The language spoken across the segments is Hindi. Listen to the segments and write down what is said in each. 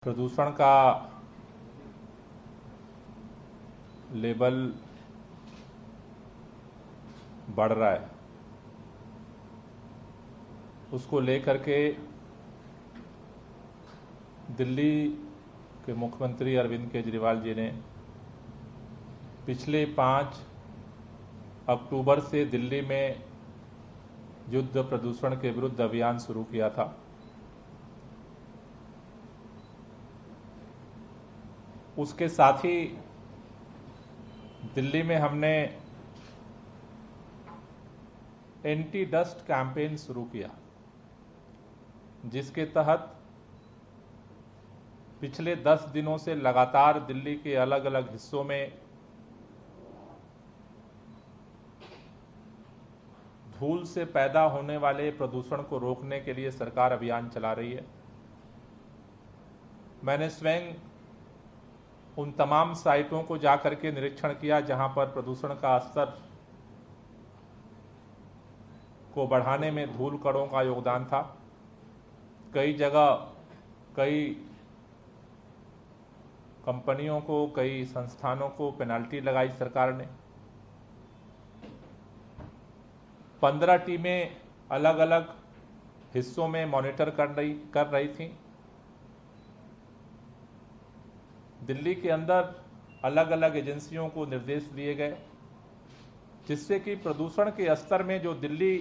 प्रदूषण का लेवल बढ़ रहा है, उसको लेकर के दिल्ली के मुख्यमंत्री अरविंद केजरीवाल जी ने पिछले 5 अक्टूबर से दिल्ली में युद्ध प्रदूषण के विरुद्ध अभियान शुरू किया था। उसके साथ ही दिल्ली में हमने एंटी डस्ट कैंपेन शुरू किया, जिसके तहत पिछले 10 दिनों से लगातार दिल्ली के अलग अलग हिस्सों में धूल से पैदा होने वाले प्रदूषण को रोकने के लिए सरकार अभियान चला रही है। मैंने स्वयं उन तमाम साइटों को जाकर के निरीक्षण किया जहां पर प्रदूषण का स्तर को बढ़ाने में धूल कणों का योगदान था। कई जगह कई कंपनियों को, कई संस्थानों को पेनल्टी लगाई सरकार ने। 15 टीमें अलग अलग हिस्सों में मॉनिटर कर रही थीं। दिल्ली के अंदर अलग अलग एजेंसियों को निर्देश दिए गए, जिससे कि प्रदूषण के स्तर में जो दिल्ली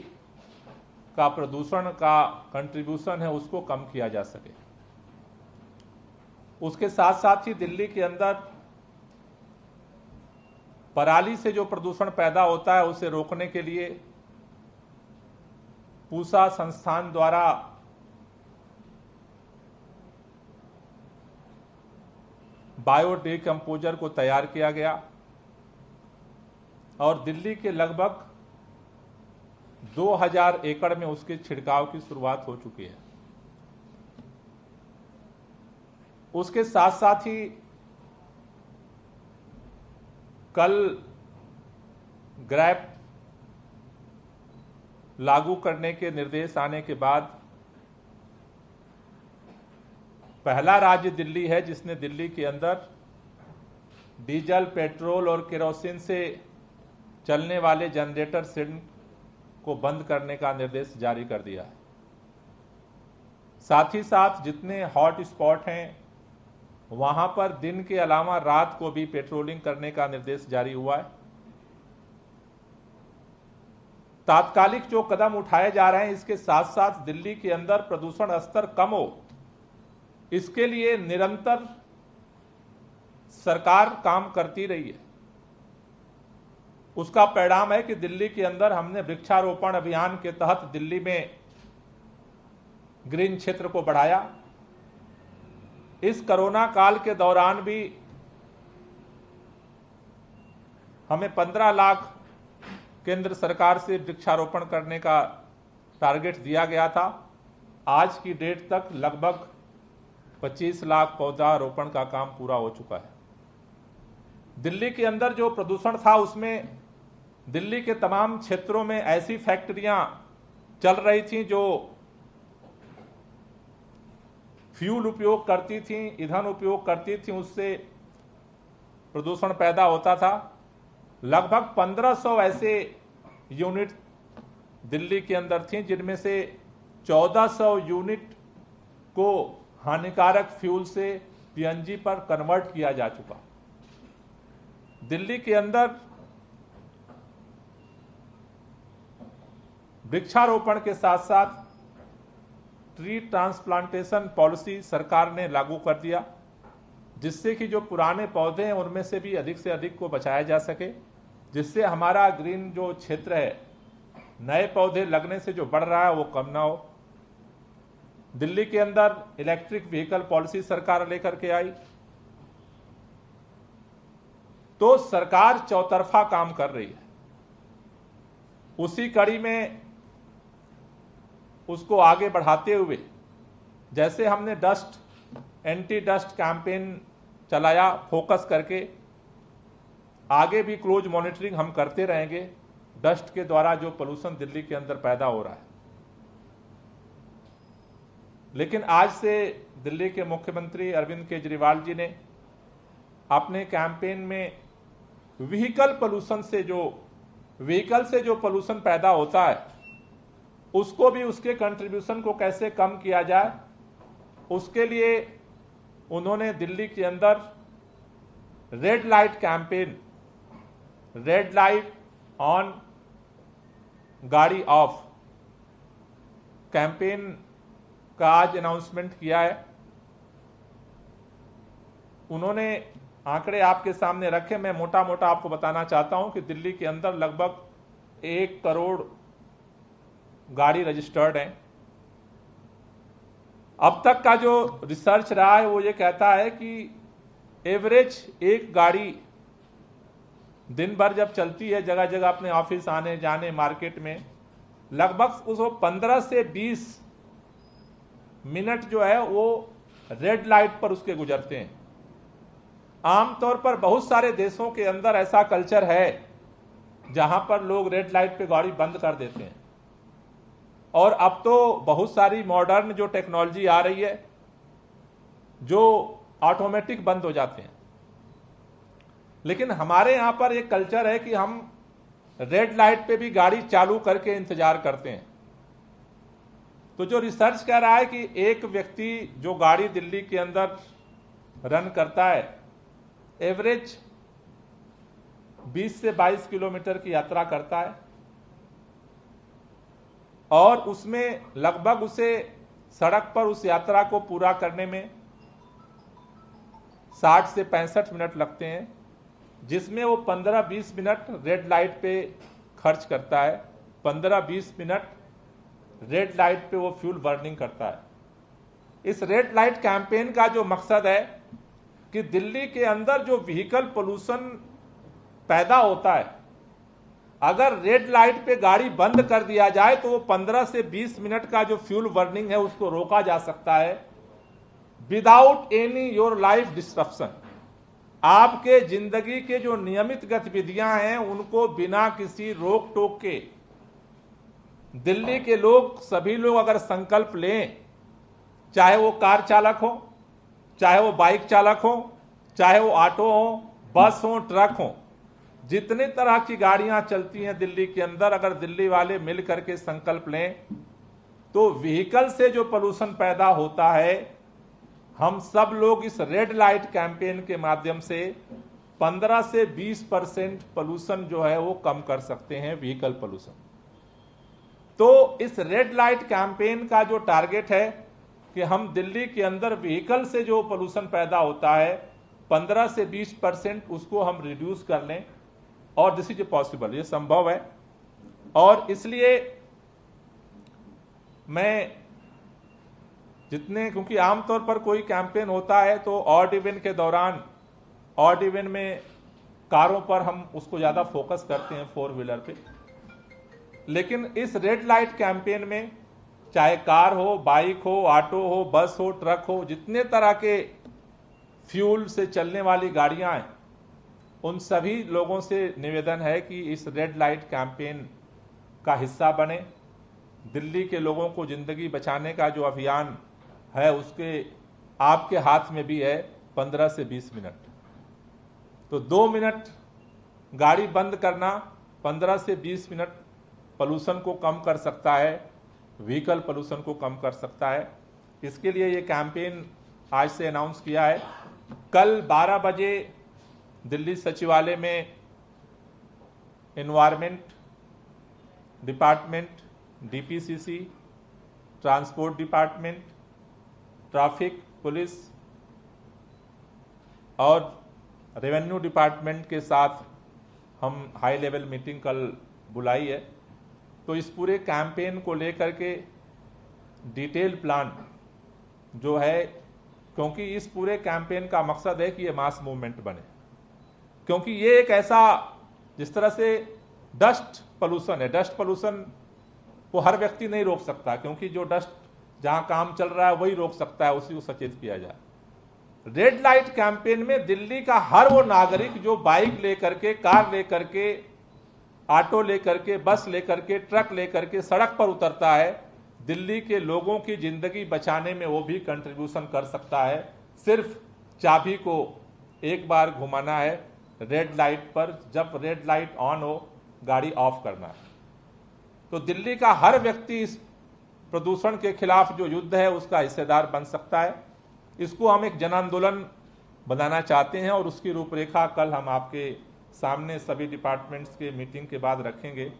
का प्रदूषण का कंट्रीब्यूशन है उसको कम किया जा सके। उसके साथ साथ ही दिल्ली के अंदर पराली से जो प्रदूषण पैदा होता है उसे रोकने के लिए पूसा संस्थान द्वारा बायोडिकम्पोजर को तैयार किया गया और दिल्ली के लगभग 2000 एकड़ में उसके छिड़काव की शुरुआत हो चुकी है। उसके साथ साथ ही कल ग्रैप लागू करने के निर्देश आने के बाद पहला राज्य दिल्ली है जिसने दिल्ली के अंदर डीजल, पेट्रोल और केरोसिन से चलने वाले जनरेटर सेट को बंद करने का निर्देश जारी कर दिया है। साथ ही साथ जितने हॉट स्पॉट हैं वहां पर दिन के अलावा रात को भी पेट्रोलिंग करने का निर्देश जारी हुआ है। तात्कालिक जो कदम उठाए जा रहे हैं, इसके साथ साथ दिल्ली के अंदर प्रदूषण स्तर कम हो, इसके लिए निरंतर सरकार काम करती रही है। उसका परिणाम है कि दिल्ली के अंदर हमने वृक्षारोपण अभियान के तहत दिल्ली में ग्रीन क्षेत्र को बढ़ाया। इस कोरोना काल के दौरान भी हमें 15 लाख केंद्र सरकार से वृक्षारोपण करने का टारगेट दिया गया था। आज की डेट तक लगभग 25 लाख पौधारोपण का काम पूरा हो चुका है। दिल्ली के अंदर जो प्रदूषण था उसमें दिल्ली के तमाम क्षेत्रों में ऐसी फैक्ट्रियां चल रही थीं जो फ्यूल उपयोग करती थीं, ईंधन उपयोग करती थीं, उससे प्रदूषण पैदा होता था। लगभग 1500 ऐसे यूनिट दिल्ली के अंदर थीं, जिनमें से 1400 यूनिट को हानिकारक फ्यूल से पीएनजी पर कन्वर्ट किया जा चुका। दिल्ली के अंदर वृक्षारोपण के साथ साथ ट्री ट्रांसप्लांटेशन पॉलिसी सरकार ने लागू कर दिया, जिससे कि जो पुराने पौधे हैं उनमें से भी अधिक को बचाया जा सके, जिससे हमारा ग्रीन जो क्षेत्र है नए पौधे लगने से जो बढ़ रहा है वो कम ना हो। दिल्ली के अंदर इलेक्ट्रिक व्हीकल पॉलिसी सरकार लेकर के आई। तो सरकार चौतरफा काम कर रही है। उसी कड़ी में उसको आगे बढ़ाते हुए जैसे हमने एंटी डस्ट कैंपेन चलाया फोकस करके, आगे भी क्लोज मॉनिटरिंग हम करते रहेंगे डस्ट के द्वारा जो पोल्यूशन दिल्ली के अंदर पैदा हो रहा है। लेकिन आज से दिल्ली के मुख्यमंत्री अरविंद केजरीवाल जी ने अपने कैंपेन में व्हीकल से जो पोल्यूशन पैदा होता है उसको भी, उसके कंट्रीब्यूशन को कैसे कम किया जाए, उसके लिए उन्होंने दिल्ली के अंदर red light campaign, red light on गाड़ी ऑफ कैंपेन का आज अनाउंसमेंट किया है। उन्होंने आंकड़े आपके सामने रखे, मैं मोटा मोटा आपको बताना चाहता हूं कि दिल्ली के अंदर लगभग 1 करोड़ गाड़ी रजिस्टर्ड हैं। अब तक का जो रिसर्च रहा है वो ये कहता है कि एवरेज एक गाड़ी दिन भर जब चलती है जगह जगह अपने ऑफिस आने जाने मार्केट में, लगभग उसको 15 से 20 मिनट जो है वो रेड लाइट पर उसके गुजरते हैं। आमतौर पर बहुत सारे देशों के अंदर ऐसा कल्चर है जहां पर लोग रेड लाइट पे गाड़ी बंद कर देते हैं, और अब तो बहुत सारी मॉडर्न जो टेक्नोलॉजी आ रही है जो ऑटोमेटिक बंद हो जाते हैं। लेकिन हमारे यहां पर एक कल्चर है कि हम रेड लाइट पे भी गाड़ी चालू करके इंतजार करते हैं। तो जो रिसर्च कह रहा है कि एक व्यक्ति जो गाड़ी दिल्ली के अंदर रन करता है, एवरेज 20 से 22 किलोमीटर की यात्रा करता है, और उसमें लगभग उसे सड़क पर उस यात्रा को पूरा करने में 60 से 65 मिनट लगते हैं, जिसमें वो 15-20 मिनट रेड लाइट पे खर्च करता है। 15-20 मिनट रेड लाइट पे वो फ्यूल बर्निंग करता है। इस रेड लाइट कैंपेन का जो मकसद है कि दिल्ली के अंदर जो व्हीकल पोल्यूशन पैदा होता है, अगर रेड लाइट पे गाड़ी बंद कर दिया जाए तो वो 15 से 20 मिनट का जो फ्यूल बर्निंग है उसको रोका जा सकता है without any your life disruption. आपके जिंदगी के जो नियमित गतिविधियां हैं उनको बिना किसी रोक टोक के दिल्ली के लोग, सभी लोग अगर संकल्प लें, चाहे वो कार चालक हो, चाहे वो बाइक चालक हो, चाहे वो ऑटो हो, बस हो, ट्रक हो, जितने तरह की गाड़ियां चलती हैं दिल्ली के अंदर, अगर दिल्ली वाले मिल करके संकल्प लें तो व्हीकल से जो पोल्यूशन पैदा होता है, हम सब लोग इस रेड लाइट कैंपेन के माध्यम से 15 से 20% पोल्यूशन जो है वो कम कर सकते हैं, व्हीकल पोल्यूशन। तो इस रेड लाइट कैंपेन का जो टारगेट है कि हम दिल्ली के अंदर व्हीकल से जो पोल्यूशन पैदा होता है 15 से 20% उसको हम रिड्यूस कर लें, और दिस इज पॉसिबल, ये संभव है। और इसलिए मैं क्योंकि आमतौर पर कोई कैंपेन होता है तो ऑड इवन के दौरान, ऑड इवन में कारों पर हम उसको ज्यादा फोकस करते हैं, 4 व्हीलर पे। लेकिन इस रेड लाइट कैंपेन में चाहे कार हो, बाइक हो, ऑटो हो, बस हो, ट्रक हो, जितने तरह के फ्यूल से चलने वाली गाड़ियां हैं, उन सभी लोगों से निवेदन है कि इस रेड लाइट कैंपेन का हिस्सा बने। दिल्ली के लोगों को जिंदगी बचाने का जो अभियान है उसके आपके हाथ में भी है 15 से 20 मिनट। तो 2 मिनट गाड़ी बंद करना 15 से 20 मिनट पोल्यूशन को कम कर सकता है, व्हीकल पोल्यूशन को कम कर सकता है। इसके लिए ये कैंपेन आज से अनाउंस किया है। कल 12 बजे दिल्ली सचिवालय में environment department, DPCC, transport department, traffic police और रेवेन्यू डिपार्टमेंट के साथ हम हाई लेवल मीटिंग कल बुलाई है। तो इस पूरे कैंपेन को लेकर के डिटेल प्लान जो है, क्योंकि इस पूरे कैंपेन का मकसद है कि ये मास मूवमेंट बने, क्योंकि ये एक ऐसा, जिस तरह से डस्ट पोल्यूशन है, डस्ट पोल्यूशन को हर व्यक्ति नहीं रोक सकता, क्योंकि जो डस्ट जहां काम चल रहा है वही रोक सकता है, उसी को सचेत किया जाए। रेड लाइट कैंपेन में दिल्ली का हर वो नागरिक जो बाइक लेकर के, कार लेकर के, ऑटो लेकर के, बस लेकर के, ट्रक लेकर के सड़क पर उतरता है, दिल्ली के लोगों की जिंदगी बचाने में वो भी कंट्रीब्यूशन कर सकता है। सिर्फ चाबी को एक बार घुमाना है रेड लाइट पर, जब रेड लाइट ऑन हो गाड़ी ऑफ करना है। तो दिल्ली का हर व्यक्ति इस प्रदूषण के खिलाफ जो युद्ध है उसका हिस्सेदार बन सकता है। इसको हम एक जन आंदोलन बनाना चाहते हैं और उसकी रूपरेखा कल हम आपके सामने सभी डिपार्टमेंट्स के मीटिंग के बाद रखेंगे।